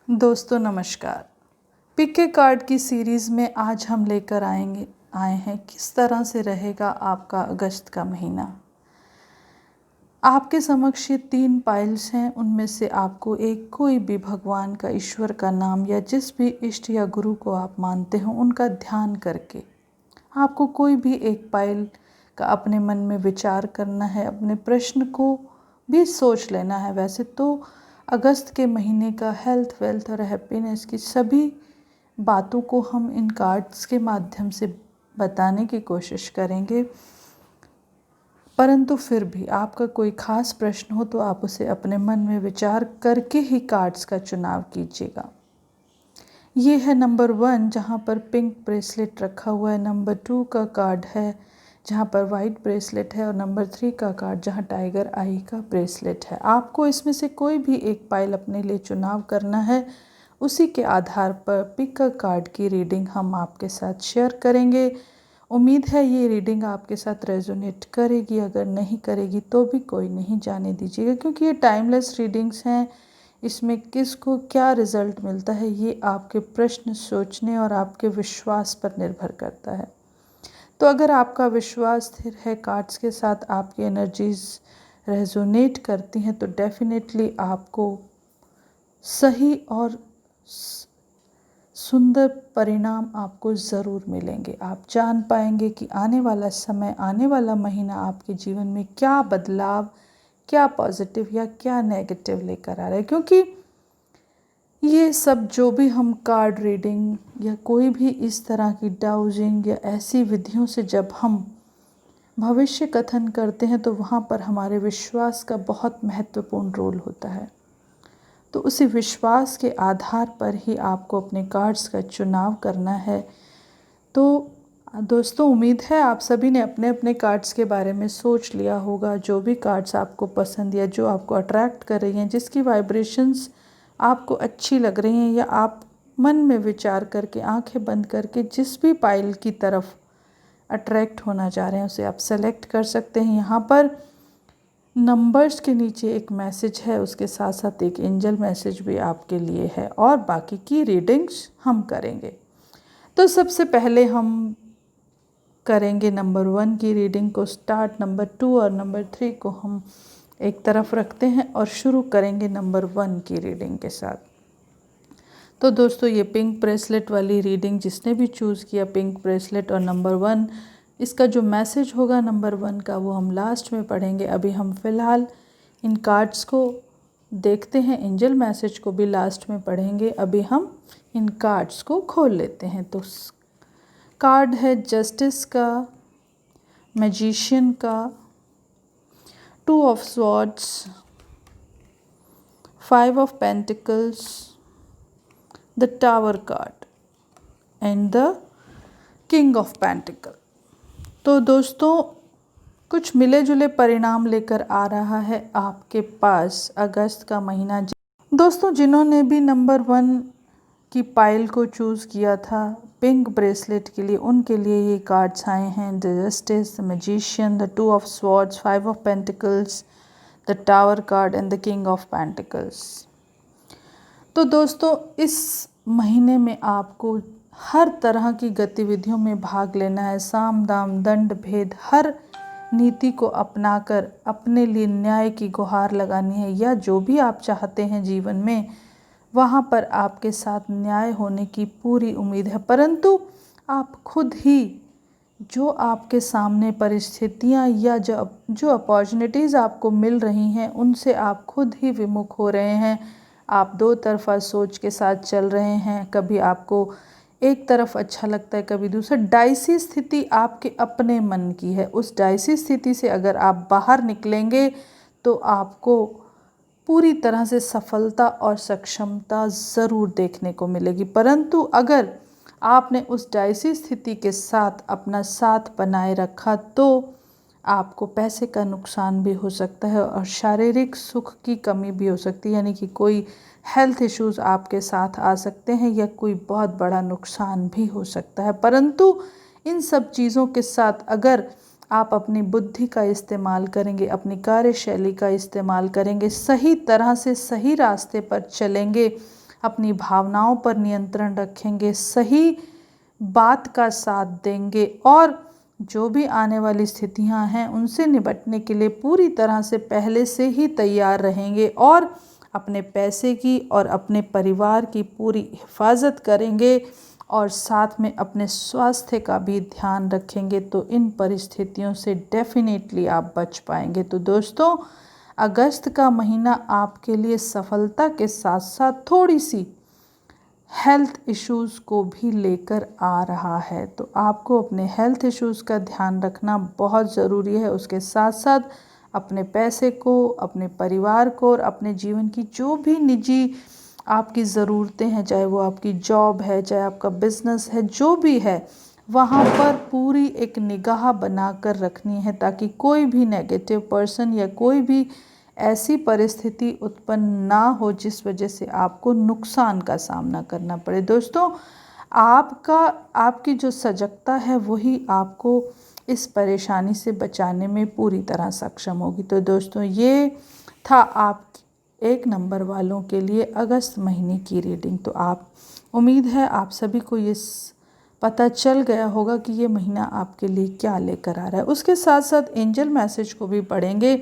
दोस्तों नमस्कार। पिक ए कार्ड की सीरीज़ में आज हम लेकर आए हैं किस तरह से रहेगा आपका अगस्त का महीना। आपके समक्ष ये 3 पाइल्स हैं, उनमें से आपको एक कोई भी भगवान का, ईश्वर का नाम या जिस भी इष्ट या गुरु को आप मानते हो उनका ध्यान करके आपको कोई भी एक पाइल का अपने मन में विचार करना है, अपने प्रश्न को भी सोच लेना है। वैसे तो अगस्त के महीने का हेल्थ, वेल्थ और हैप्पीनेस की सभी बातों को हम इन कार्ड्स के माध्यम से बताने की कोशिश करेंगे, परंतु फिर भी आपका कोई खास प्रश्न हो तो आप उसे अपने मन में विचार करके ही कार्ड्स का चुनाव कीजिएगा। ये है नंबर 1 जहाँ पर पिंक ब्रेसलेट रखा हुआ है, नंबर 2 का कार्ड है जहाँ पर वाइट ब्रेसलेट है और नंबर 3 का कार्ड जहाँ टाइगर आई का ब्रेसलेट है। आपको इसमें से कोई भी एक पाइल अपने लिए चुनाव करना है। उसी के आधार पर पिक का कार्ड की रीडिंग हम आपके साथ शेयर करेंगे। उम्मीद है ये रीडिंग आपके साथ रेजोनेट करेगी, अगर नहीं करेगी तो भी कोई नहीं, जाने दीजिएगा, क्योंकि ये टाइमलेस रीडिंग्स हैं। इसमें किसको क्या रिज़ल्ट मिलता है ये आपके प्रश्न सोचने और आपके विश्वास पर निर्भर करता है। तो अगर आपका विश्वास स्थिर है, कार्ड्स के साथ आपकी एनर्जीज रेजोनेट करती हैं, तो डेफिनेटली आपको सही और सुंदर परिणाम आपको ज़रूर मिलेंगे। आप जान पाएंगे कि आने वाला समय, आने वाला महीना आपके जीवन में क्या बदलाव, क्या पॉजिटिव या क्या नेगेटिव लेकर आ रहा है। क्योंकि ये सब जो भी हम कार्ड रीडिंग या कोई भी इस तरह की डाउजिंग या ऐसी विधियों से जब हम भविष्य कथन करते हैं तो वहाँ पर हमारे विश्वास का बहुत महत्वपूर्ण रोल होता है। तो उसी विश्वास के आधार पर ही आपको अपने कार्ड्स का चुनाव करना है। तो दोस्तों, उम्मीद है आप सभी ने अपने अपने कार्ड्स के बारे में सोच लिया होगा। जो भी कार्ड्स आपको पसंद या जो आपको अट्रैक्ट कर रही हैं, जिसकी वाइब्रेशंस आपको अच्छी लग रही हैं, या आप मन में विचार करके आंखें बंद करके जिस भी पाइल की तरफ अट्रैक्ट होना चाह रहे हैं उसे आप सेलेक्ट कर सकते हैं। यहाँ पर नंबर्स के नीचे एक मैसेज है, उसके साथ साथ एक एंजल मैसेज भी आपके लिए है, और बाकी की रीडिंग्स हम करेंगे। तो सबसे पहले हम करेंगे नंबर 1 की रीडिंग को स्टार्ट। नंबर 2 और नंबर 3 को हम एक तरफ रखते हैं और शुरू करेंगे नंबर 1 की रीडिंग के साथ। तो दोस्तों, ये पिंक ब्रेसलेट वाली रीडिंग जिसने भी चूज़ किया, पिंक ब्रेसलेट और नंबर 1, इसका जो मैसेज होगा नंबर 1 का वो हम लास्ट में पढ़ेंगे। अभी हम फ़िलहाल इन कार्ड्स को देखते हैं, एंजल मैसेज को भी लास्ट में पढ़ेंगे। अभी हम इन कार्ड्स को खोल लेते हैं। तो कार्ड है जस्टिस का, मैजिशियन का, 2 of swords, 5 of pentacles, the tower card and the king of pentacle. तो दोस्तों, कुछ मिले जुले परिणाम लेकर आ रहा है आपके पास अगस्त का महीना। दोस्तों, जिन्होंने भी नंबर 1 की पाइल को चूज़ किया था पिंक ब्रेसलेट के लिए, उनके लिए ये कार्ड्स आए हैं the justice, the magician, the 2 of swords, 5 of pentacles, the tower card and the king of pentacles. तो दोस्तों, इस महीने में आपको हर तरह की गतिविधियों में भाग लेना है। साम दाम दंड भेद हर नीति को अपनाकर अपने लिए न्याय की गुहार लगानी है, या जो भी आप चाहते हैं जीवन में वहाँ पर आपके साथ न्याय होने की पूरी उम्मीद है। परंतु आप खुद ही जो आपके सामने परिस्थितियाँ या जो अपॉर्चुनिटीज़ आपको मिल रही हैं उनसे आप खुद ही विमुख हो रहे हैं। आप दो तरफा सोच के साथ चल रहे हैं। कभी आपको एक तरफ अच्छा लगता है, कभी दूसरा। डाइसी स्थिति आपके अपने मन की है। उस डाइसी स्थिति से अगर आप बाहर निकलेंगे तो आपको पूरी तरह से सफलता और सक्षमता ज़रूर देखने को मिलेगी। परंतु अगर आपने उस डाइसी स्थिति के साथ अपना साथ बनाए रखा तो आपको पैसे का नुकसान भी हो सकता है और शारीरिक सुख की कमी भी हो सकती है, यानी कि कोई हेल्थ इश्यूज़ आपके साथ आ सकते हैं या कोई बहुत बड़ा नुकसान भी हो सकता है। परंतु इन सब चीज़ों के साथ अगर आप अपनी बुद्धि का इस्तेमाल करेंगे, अपनी कार्यशैली का इस्तेमाल करेंगे, सही तरह से सही रास्ते पर चलेंगे, अपनी भावनाओं पर नियंत्रण रखेंगे, सही बात का साथ देंगे और जो भी आने वाली स्थितियां हैं उनसे निपटने के लिए पूरी तरह से पहले से ही तैयार रहेंगे और अपने पैसे की और अपने परिवार की पूरी हिफाजत करेंगे और साथ में अपने स्वास्थ्य का भी ध्यान रखेंगे, तो इन परिस्थितियों से डेफिनेटली आप बच पाएंगे। तो दोस्तों, अगस्त का महीना आपके लिए सफलता के साथ साथ थोड़ी सी हेल्थ इश्यूज़ को भी लेकर आ रहा है, तो आपको अपने हेल्थ इश्यूज़ का ध्यान रखना बहुत ज़रूरी है। उसके साथ साथ अपने पैसे को, अपने परिवार को और अपने जीवन की जो भी निजी आपकी ज़रूरतें हैं, चाहे वो आपकी जॉब है, चाहे आपका बिज़नेस है, जो भी है, वहाँ पर पूरी एक निगाह बना कर रखनी है ताकि कोई भी नेगेटिव पर्सन या कोई भी ऐसी परिस्थिति उत्पन्न ना हो जिस वजह से आपको नुकसान का सामना करना पड़े। दोस्तों, आपकी जो सजगता है वही आपको इस परेशानी से बचाने में पूरी तरह सक्षम होगी। तो दोस्तों, ये था आप 1 नंबर वालों के लिए अगस्त महीने की रीडिंग। तो उम्मीद है आप सभी को ये पता चल गया होगा कि ये महीना आपके लिए क्या लेकर आ रहा है। उसके साथ साथ एंजल मैसेज को भी पढ़ेंगे।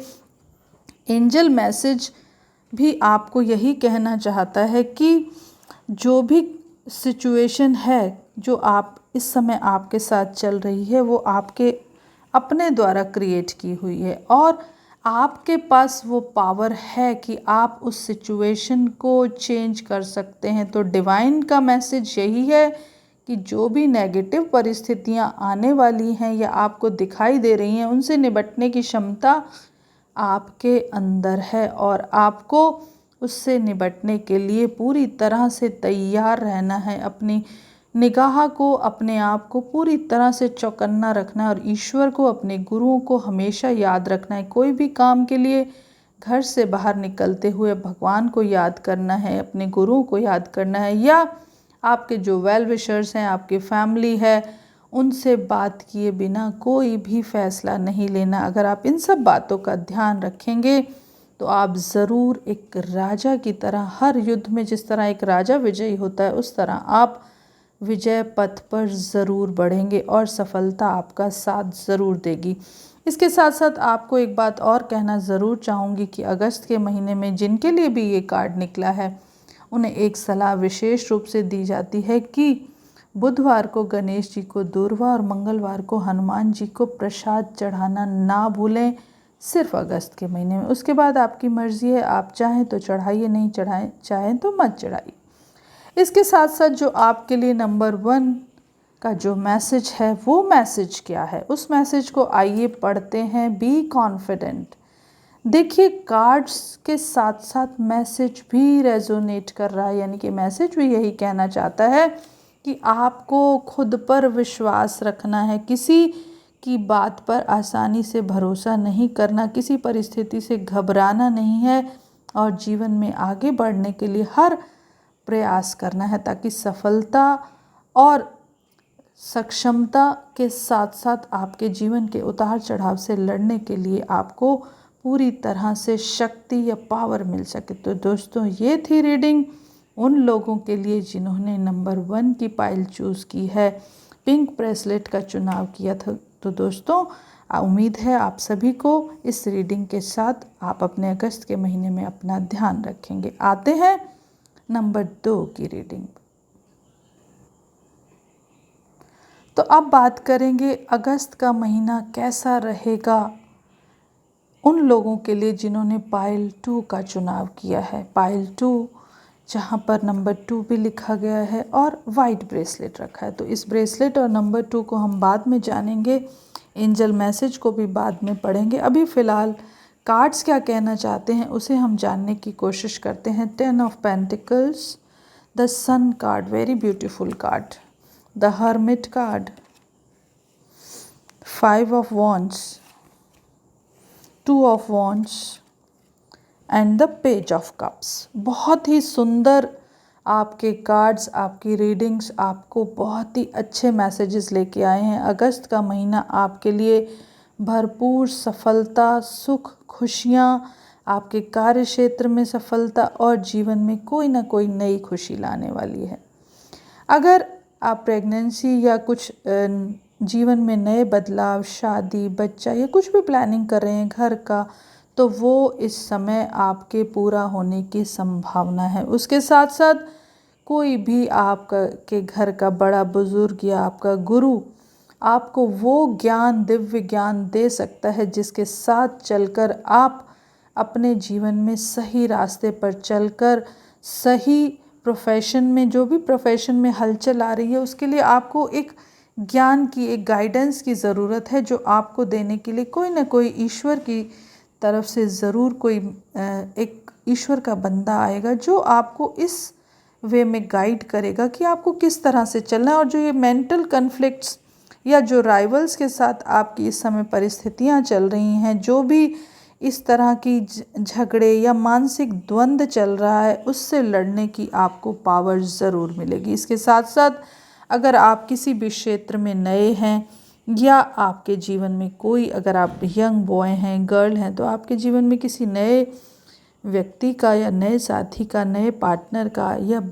एंजल मैसेज भी आपको यही कहना चाहता है कि जो भी सिचुएशन है जो आप इस समय आपके साथ चल रही है वो आपके अपने द्वारा क्रिएट की हुई है और आपके पास वो पावर है कि आप उस सिचुएशन को चेंज कर सकते हैं। तो डिवाइन का मैसेज यही है कि जो भी नेगेटिव परिस्थितियां आने वाली हैं या आपको दिखाई दे रही हैं उनसे निपटने की क्षमता आपके अंदर है और आपको उससे निपटने के लिए पूरी तरह से तैयार रहना है। अपनी निगाह को, अपने आप को पूरी तरह से चौकन्ना रखना है और ईश्वर को, अपने गुरुओं को हमेशा याद रखना है। कोई भी काम के लिए घर से बाहर निकलते हुए भगवान को याद करना है, अपने गुरुओं को याद करना है या आपके जो वेल विशर्स हैं, आपकी फैमिली है, उनसे बात किए बिना कोई भी फैसला नहीं लेना। अगर आप इन सब बातों का ध्यान रखेंगे तो आप ज़रूर एक राजा की तरह, हर युद्ध में जिस तरह एक राजा विजयी होता है उस तरह आप विजय पथ पर ज़रूर बढ़ेंगे और सफलता आपका साथ ज़रूर देगी। इसके साथ साथ आपको एक बात और कहना ज़रूर चाहूँगी कि अगस्त के महीने में जिनके लिए भी ये कार्ड निकला है उन्हें एक सलाह विशेष रूप से दी जाती है कि बुधवार को गणेश जी को दूर्वा और मंगलवार को हनुमान जी को प्रसाद चढ़ाना ना भूलें, सिर्फ अगस्त के महीने में। उसके बाद आपकी मर्ज़ी है, आप चाहें तो चढ़ाइए, नहीं चढ़ाएं चाहें तो मत चढ़ाइए। इसके साथ साथ जो आपके लिए नंबर 1 का जो मैसेज है वो मैसेज क्या है, उस मैसेज को आइए पढ़ते हैं। Be confident. देखिए, कार्ड्स के साथ साथ मैसेज भी रेजोनेट कर रहा है, यानी कि मैसेज भी यही कहना चाहता है कि आपको खुद पर विश्वास रखना है, किसी की बात पर आसानी से भरोसा नहीं करना, किसी परिस्थिति से घबराना नहीं है और जीवन में आगे बढ़ने के लिए हर प्रयास करना है ताकि सफलता और सक्षमता के साथ साथ आपके जीवन के उतार चढ़ाव से लड़ने के लिए आपको पूरी तरह से शक्ति या पावर मिल सके। तो दोस्तों, ये थी रीडिंग उन लोगों के लिए जिन्होंने नंबर 1 की पाइल चूज़ की है, पिंक ब्रेसलेट का चुनाव किया था। तो दोस्तों, उम्मीद है आप सभी को इस रीडिंग के साथ आप अपने अगस्त के महीने में अपना ध्यान रखेंगे। आते हैं नंबर 2 की रीडिंग। तो अब बात करेंगे अगस्त का महीना कैसा रहेगा उन लोगों के लिए जिन्होंने पाइल 2 का चुनाव किया है। पाइल 2 जहाँ पर नंबर 2 भी लिखा गया है और वाइट ब्रेसलेट रखा है। तो इस ब्रेसलेट और नंबर 2 को हम बाद में जानेंगे, एंजल मैसेज को भी बाद में पढ़ेंगे। अभी फ़िलहाल कार्ड्स क्या कहना चाहते हैं उसे हम जानने की कोशिश करते हैं। 10 of pentacles, the sun card, very beautiful card, the hermit card, 5 of wands, 2 of wands and the page of cups. बहुत ही सुंदर आपके कार्ड्स, आपकी रीडिंग्स आपको बहुत ही अच्छे मैसेजेस लेके आए हैं। अगस्त का महीना आपके लिए भरपूर सफलता, सुख, खुशियाँ, आपके कार्य क्षेत्र में सफलता और जीवन में कोई ना कोई नई खुशी लाने वाली है। अगर आप प्रेगनेंसी या कुछ जीवन में नए बदलाव, शादी, बच्चा या कुछ भी प्लानिंग कर रहे हैं घर का, तो वो इस समय आपके पूरा होने की संभावना है। उसके साथ साथ कोई भी आपका के घर का बड़ा बुजुर्ग या आपका गुरु आपको वो ज्ञान, दिव्य ज्ञान दे सकता है जिसके साथ चलकर आप अपने जीवन में सही रास्ते पर चलकर सही प्रोफेशन में, जो भी प्रोफेशन में हलचल आ रही है, उसके लिए आपको एक ज्ञान की, एक गाइडेंस की ज़रूरत है, जो आपको देने के लिए कोई ना कोई ईश्वर की तरफ से ज़रूर कोई एक ईश्वर का बंदा आएगा जो आपको इस वे में गाइड करेगा कि आपको किस तरह से चलना है। और जो ये मेंटल कन्फ्लिक्ट्स या जो राइवल्स के साथ आपकी इस समय परिस्थितियां चल रही हैं, जो भी इस तरह की झगड़े या मानसिक द्वंद्व चल रहा है, उससे लड़ने की आपको पावर ज़रूर मिलेगी। इसके साथ साथ अगर आप किसी भी क्षेत्र में नए हैं या आपके जीवन में कोई, अगर आप यंग बॉय हैं, गर्ल हैं, तो आपके जीवन में किसी नए व्यक्ति का या नए साथी का, नए पार्टनर का या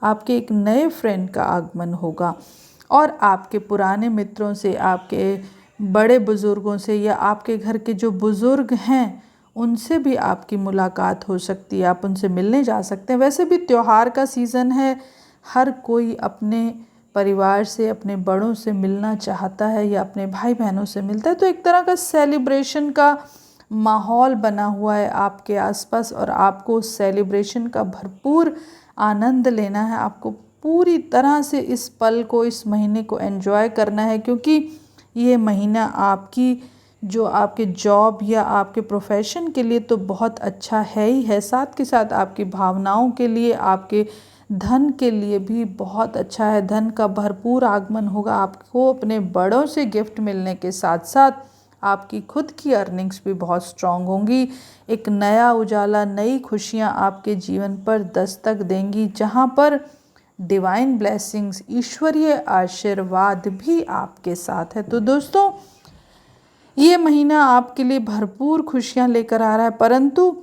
आपके एक नए फ्रेंड का आगमन होगा। और आपके पुराने मित्रों से, आपके बड़े बुज़ुर्गों से या आपके घर के जो बुज़ुर्ग हैं उनसे भी आपकी मुलाकात हो सकती है, आप उनसे मिलने जा सकते हैं। वैसे भी त्यौहार का सीज़न है, हर कोई अपने परिवार से, अपने बड़ों से मिलना चाहता है या अपने भाई बहनों से मिलता है, तो एक तरह का सेलिब्रेशन का माहौल बना हुआ है आपके आसपास और आपको उस सेलिब्रेशन का भरपूर आनंद लेना है। आपको पूरी तरह से इस पल को, इस महीने को एंजॉय करना है, क्योंकि ये महीना आपकी, जो आपके जॉब या आपके प्रोफेशन के लिए तो बहुत अच्छा है ही है, साथ के साथ आपकी भावनाओं के लिए, आपके धन के लिए भी बहुत अच्छा है। धन का भरपूर आगमन होगा, आपको अपने बड़ों से गिफ्ट मिलने के साथ साथ आपकी खुद की अर्निंग्स भी बहुत स्ट्रांग होंगी। एक नया उजाला, नई खुशियाँ आपके जीवन पर दस्तक देंगी, जहाँ पर डिवाइन ब्लेसिंग्स, ईश्वरीय आशीर्वाद भी आपके साथ है। तो दोस्तों, ये महीना आपके लिए भरपूर खुशियाँ लेकर आ रहा है, परंतु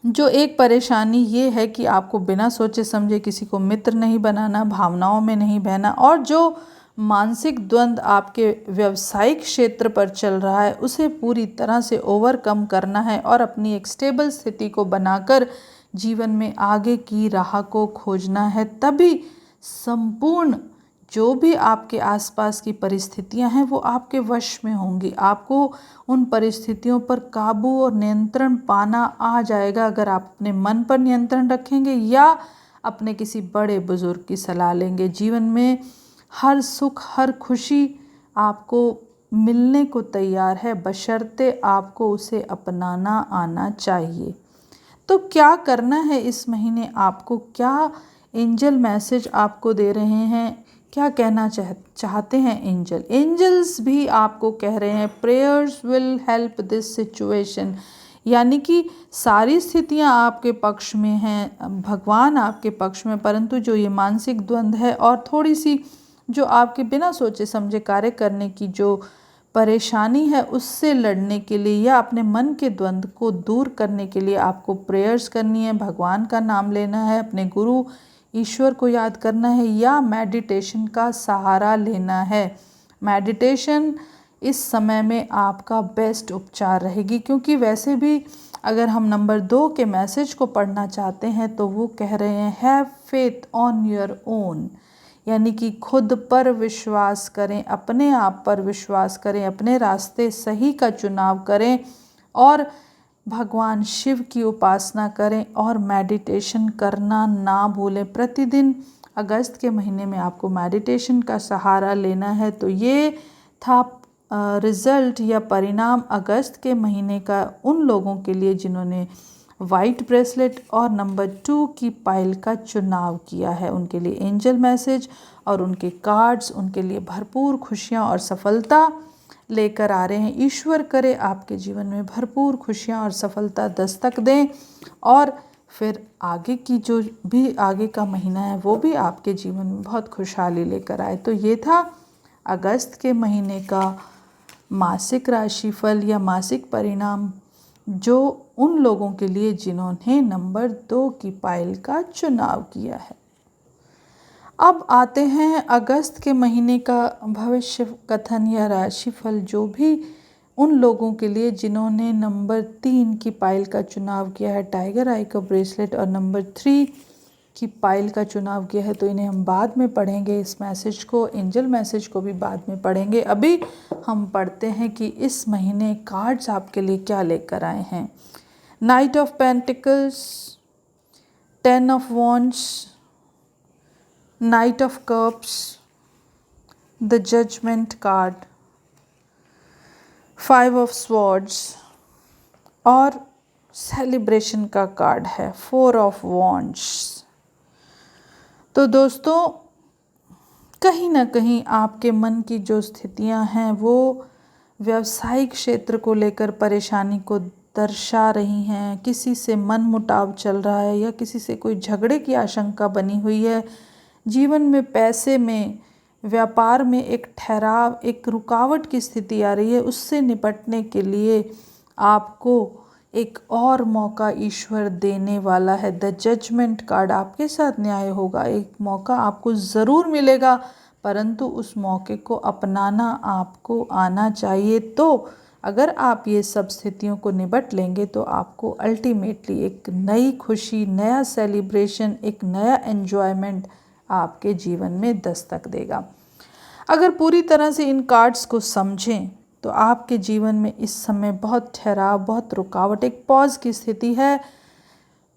जो एक परेशानी ये है कि आपको बिना सोचे समझे किसी को मित्र नहीं बनाना, भावनाओं में नहीं बहना, और जो मानसिक द्वंद्व आपके व्यावसायिक क्षेत्र पर चल रहा है उसे पूरी तरह से ओवरकम करना है और अपनी एक स्टेबल स्थिति को बनाकर जीवन में आगे की राह को खोजना है। तभी संपूर्ण जो भी आपके आसपास की परिस्थितियां हैं वो आपके वश में होंगी। आपको उन परिस्थितियों पर काबू और नियंत्रण पाना आ जाएगा अगर आप अपने मन पर नियंत्रण रखेंगे या अपने किसी बड़े बुजुर्ग की सलाह लेंगे। जीवन में हर सुख, हर खुशी आपको मिलने को तैयार है, बशर्ते आपको उसे अपनाना आना चाहिए। तो क्या करना है इस महीने, आपको क्या एंजल मैसेज आपको दे रहे हैं, क्या कहना चाहते हैं एंजल? एंजल्स भी आपको कह रहे हैं prayers will help this situation, यानी कि सारी स्थितियां आपके पक्ष में हैं, भगवान आपके पक्ष में, परंतु जो ये मानसिक द्वंद्व है और थोड़ी सी जो आपके बिना सोचे समझे कार्य करने की जो परेशानी है उससे लड़ने के लिए या अपने मन के द्वंद्व को दूर करने के लिए आपको प्रेयर्स करनी है, भगवान का नाम लेना है, अपने गुरु ईश्वर को याद करना है या मेडिटेशन का सहारा लेना है। मेडिटेशन इस समय में आपका बेस्ट उपचार रहेगी, क्योंकि वैसे भी अगर हम नंबर 2 के मैसेज को पढ़ना चाहते हैं तो वो कह रहे हैं have faith on your own, यानी कि खुद पर विश्वास करें, अपने आप पर विश्वास करें, अपने रास्ते सही का चुनाव करें और भगवान शिव की उपासना करें और मेडिटेशन करना ना भूलें। प्रतिदिन अगस्त के महीने में आपको मेडिटेशन का सहारा लेना है। तो ये था रिज़ल्ट या परिणाम अगस्त के महीने का उन लोगों के लिए जिन्होंने वाइट ब्रेसलेट और नंबर 2 की पाइल का चुनाव किया है। उनके लिए एंजल मैसेज और उनके कार्ड्स उनके लिए भरपूर खुशियाँ और सफलता लेकर आ रहे हैं। ईश्वर करे आपके जीवन में भरपूर खुशियाँ और सफलता दस्तक दें और फिर आगे की जो भी आगे का महीना है वो भी आपके जीवन में बहुत खुशहाली लेकर आए। तो ये था अगस्त के महीने का मासिक राशिफल या मासिक परिणाम जो उन लोगों के लिए जिन्होंने नंबर 2 की पाइल का चुनाव किया है। अब आते हैं अगस्त के महीने का भविष्य कथन या राशिफल, जो भी उन लोगों के लिए जिन्होंने नंबर 3 की पाइल का चुनाव किया है, टाइगर आई का ब्रेसलेट, और नंबर 3 की पाइल का चुनाव किया है। तो इन्हें हम बाद में पढ़ेंगे, इस मैसेज को, एंजल मैसेज को भी बाद में पढ़ेंगे। अभी हम पढ़ते हैं कि इस महीने कार्ड्स आपके लिए क्या लेकर आए हैं। Knight of pentacles, 10 of wands, knight of cups, the judgment card, 5 of swords और सेलिब्रेशन का कार्ड है 4 ऑफ वॉन्ड्स। तो दोस्तों, कहीं ना कहीं आपके मन की जो स्थितियां हैं वो व्यावसायिक क्षेत्र को लेकर परेशानी को दर्शा रही हैं। किसी से मन मुटाव चल रहा है या किसी से कोई झगड़े की आशंका बनी हुई है। जीवन में, पैसे में, व्यापार में एक ठहराव, एक रुकावट की स्थिति आ रही है। उससे निपटने के लिए आपको एक और मौका ईश्वर देने वाला है। द जजमेंट कार्ड, आपके साथ न्याय होगा, एक मौका आपको ज़रूर मिलेगा, परंतु उस मौके को अपनाना आपको आना चाहिए। तो अगर आप ये सब स्थितियों को निपट लेंगे तो आपको अल्टीमेटली एक नई खुशी, नया सेलिब्रेशन, एक नया एन्जॉयमेंट आपके जीवन में दस्तक देगा। अगर पूरी तरह से इन कार्ड्स को समझें तो आपके जीवन में इस समय बहुत ठहराव, बहुत रुकावट, एक पॉज की स्थिति है।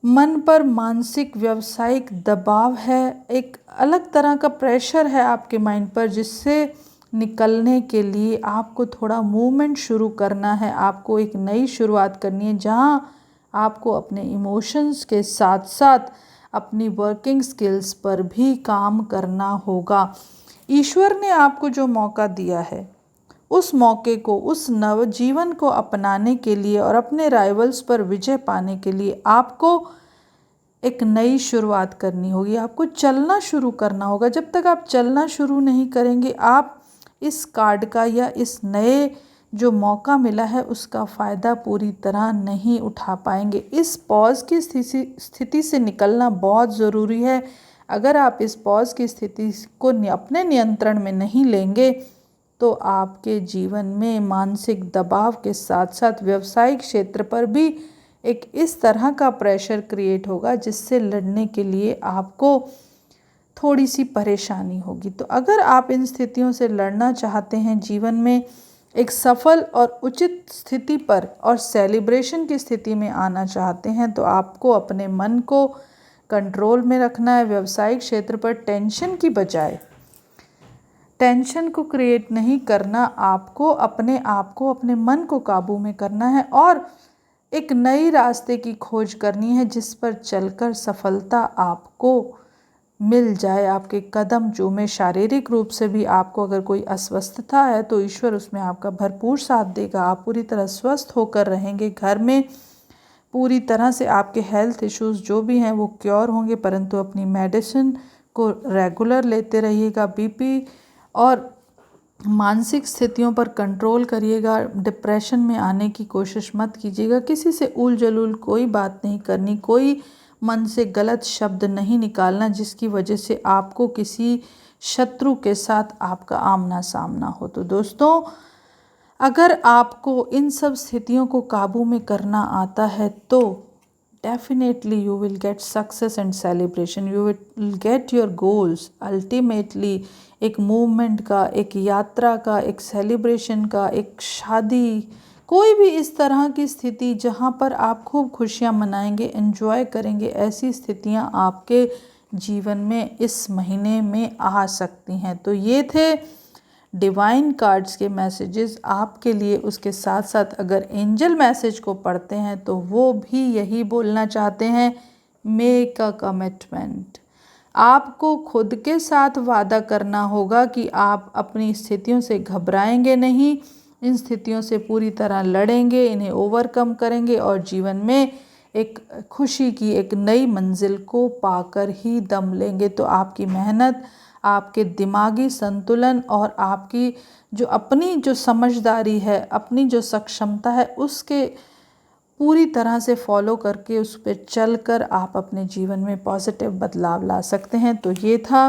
मन पर मानसिक, व्यावसायिक दबाव है, एक अलग तरह का प्रेशर है आपके माइंड पर, जिससे निकलने के लिए आपको थोड़ा मूवमेंट शुरू करना है। आपको एक नई शुरुआत करनी है जहाँ आपको अपने इमोशंस के साथ साथ अपनी वर्किंग स्किल्स पर भी काम करना होगा। ईश्वर ने आपको जो मौका दिया है, उस मौके को, उस नवजीवन को अपनाने के लिए और अपने राइवल्स पर विजय पाने के लिए आपको एक नई शुरुआत करनी होगी। आपको चलना शुरू करना होगा। जब तक आप चलना शुरू नहीं करेंगे, आप इस कार्ड का या इस नए जो मौका मिला है उसका फ़ायदा पूरी तरह नहीं उठा पाएंगे। इस पॉज की स्थिति से निकलना बहुत ज़रूरी है। अगर आप इस पॉज की स्थिति को अपने नियंत्रण में नहीं लेंगे तो आपके जीवन में मानसिक दबाव के साथ साथ व्यावसायिक क्षेत्र पर भी एक इस तरह का प्रेशर क्रिएट होगा जिससे लड़ने के लिए आपको थोड़ी सी परेशानी होगी। तो अगर आप इन स्थितियों से लड़ना चाहते हैं, जीवन में एक सफल और उचित स्थिति पर और सेलिब्रेशन की स्थिति में आना चाहते हैं, तो आपको अपने मन को कंट्रोल में रखना है। व्यावसायिक क्षेत्र पर टेंशन की बजाय टेंशन को क्रिएट नहीं करना, आपको अपने आप को, अपने मन को काबू में करना है और एक नई रास्ते की खोज करनी है जिस पर चलकर सफलता आपको मिल जाए। आपके कदम चूमे। शारीरिक रूप से भी आपको अगर कोई अस्वस्थता है तो ईश्वर उसमें आपका भरपूर साथ देगा। आप पूरी तरह स्वस्थ होकर रहेंगे। घर में पूरी तरह से आपके हेल्थ इश्यूज़ जो भी हैं वो क्योर होंगे, परंतु अपनी मेडिसिन को रेगुलर लेते रहिएगा। बीपी और मानसिक स्थितियों पर कंट्रोल करिएगा। डिप्रेशन में आने की कोशिश मत कीजिएगा। किसी से उल जलूल कोई बात नहीं करनी, कोई मन से गलत शब्द नहीं निकालना जिसकी वजह से आपको किसी शत्रु के साथ आपका आमना सामना हो। तो दोस्तों, अगर आपको इन सब स्थितियों को काबू में करना आता है तो definitely you will get success and celebration, you will get your goals. Ultimately एक मूवमेंट का, एक यात्रा का, एक सेलिब्रेशन का, एक शादी, कोई भी इस तरह की स्थिति जहाँ पर आप खूब खुशियाँ मनाएंगे, एंजॉय करेंगे, ऐसी स्थितियाँ आपके जीवन में इस महीने में आ सकती हैं। तो ये थे डिवाइन कार्ड्स के मैसेजेस आपके लिए। उसके साथ साथ अगर एंजल मैसेज को पढ़ते हैं तो वो भी यही बोलना चाहते हैं, मेक अ कमिटमेंट। आपको खुद के साथ वादा करना होगा कि आप अपनी स्थितियों से घबराएंगे नहीं, इन स्थितियों से पूरी तरह लड़ेंगे, इन्हें ओवरकम करेंगे और जीवन में एक खुशी की एक नई मंजिल को पाकर ही दम लेंगे। तो आपकी मेहनत, आपके दिमागी संतुलन और आपकी जो अपनी जो समझदारी है, अपनी जो सक्षमता है, उसके पूरी तरह से फॉलो करके उस पर चलकर आप अपने जीवन में पॉजिटिव बदलाव ला सकते हैं। तो ये था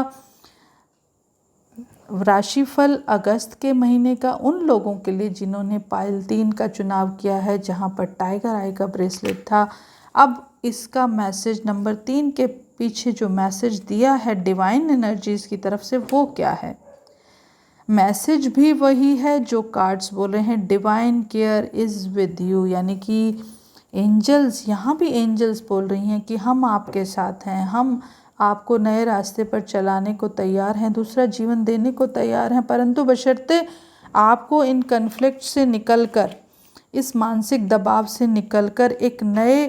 राशिफल अगस्त के महीने का उन लोगों के लिए जिन्होंने पायल 3 का चुनाव किया है, जहां पर टाइगर आई का ब्रेसलेट था। अब इसका मैसेज नंबर 3 के पीछे जो मैसेज दिया है डिवाइन एनर्जीज़ की तरफ से, वो क्या है? मैसेज भी वही है जो कार्ड्स बोल रहे हैं, divine care is with you, यानी कि एंजल्स, यहाँ भी एंजल्स बोल रही हैं कि हम आपके साथ हैं, हम आपको नए रास्ते पर चलाने को तैयार हैं, दूसरा जीवन देने को तैयार हैं, परंतु बशर्ते आपको इन कन्फ्लिक्ट से निकलकर, इस मानसिक दबाव से निकलकर एक नए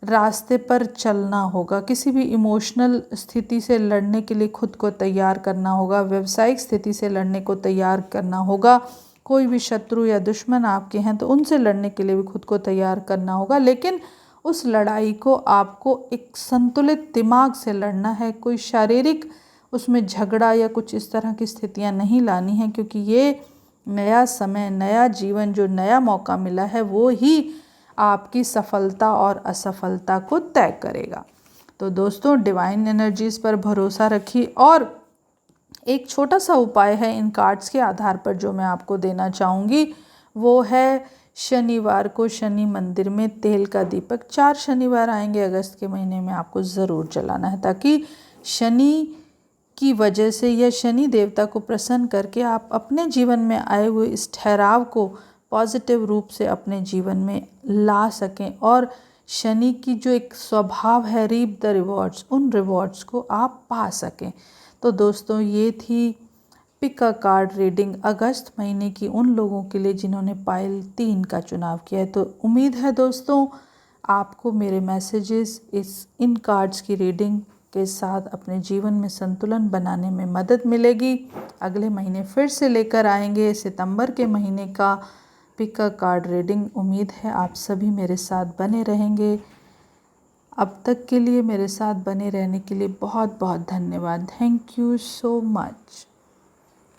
रास्ते पर चलना होगा। किसी भी इमोशनल स्थिति से लड़ने के लिए खुद को तैयार करना होगा, व्यावसायिक स्थिति से लड़ने को तैयार करना होगा। कोई भी शत्रु या दुश्मन आपके हैं तो उनसे लड़ने के लिए भी खुद को तैयार करना होगा, लेकिन उस लड़ाई को आपको एक संतुलित दिमाग से लड़ना है। कोई शारीरिक उसमें झगड़ा या कुछ इस तरह की स्थितियां नहीं लानी है, क्योंकि ये नया समय, नया जीवन, जो नया मौका मिला है, वो ही आपकी सफलता और असफलता को तय करेगा। तो दोस्तों, डिवाइन एनर्जीज़ पर भरोसा रखिए। और एक छोटा सा उपाय है इन कार्ड्स के आधार पर जो मैं आपको देना चाहूँगी, वो है शनिवार को शनि मंदिर में तेल का दीपक, 4 शनिवार आएंगे अगस्त के महीने में, आपको ज़रूर जलाना है, ताकि शनि की वजह से या शनि देवता को प्रसन्न करके आप अपने जीवन में आए हुए इस ठहराव को पॉजिटिव रूप से अपने जीवन में ला सकें, और शनि की जो एक स्वभाव है रीप द रिवॉर्ड्स, उन रिवॉर्ड्स को आप पा सकें। तो दोस्तों, ये थी पिक अ कार्ड रीडिंग अगस्त महीने की उन लोगों के लिए जिन्होंने पायल 3 का चुनाव किया है। तो उम्मीद है दोस्तों, आपको मेरे मैसेजेस इन कार्ड्स की रीडिंग के साथ अपने जीवन में संतुलन बनाने में मदद मिलेगी। अगले महीने फिर से लेकर आएंगे सितंबर के महीने का पिक अ कार्ड रीडिंग। उम्मीद है आप सभी मेरे साथ बने रहेंगे। अब तक के लिए मेरे साथ बने रहने के लिए बहुत बहुत धन्यवाद। Thank you so much.